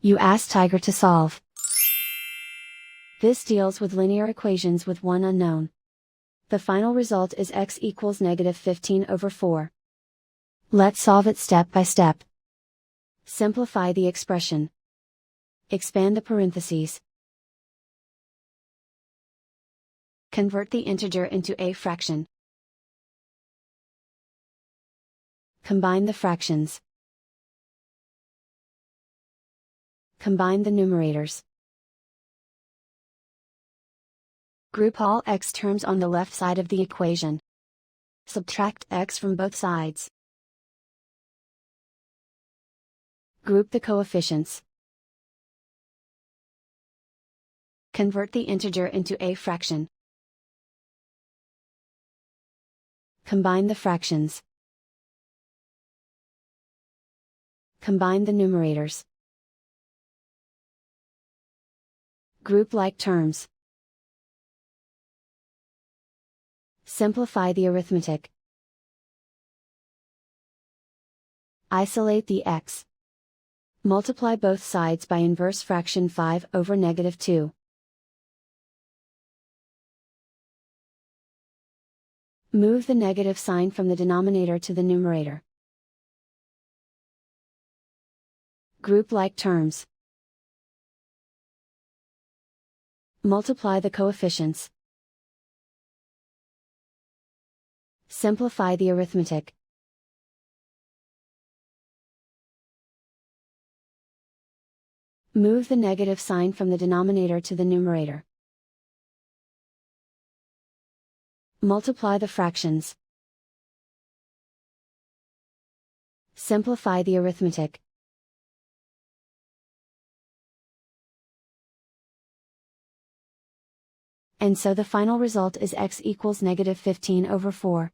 You ask Tiger to solve. This deals with linear equations with one unknown. The final result is x equals -15/4. Let's solve it step by step. Simplify the expression. Expand the parentheses. Convert the integer into a fraction. Combine the fractions. Combine the numerators. Group all x terms on the left side of the equation. Subtract x from both sides. Group the coefficients. Convert the integer into a fraction. Combine the fractions. Combine the numerators. Group like terms. Simplify the arithmetic. Isolate the x. Multiply both sides by inverse fraction 5/2. Move the negative sign from the denominator to the numerator. Group like terms. Multiply the coefficients. Simplify the arithmetic. Move the negative sign from the denominator to the numerator. Multiply the fractions. Simplify the arithmetic. And so the final result is x equals -15/4.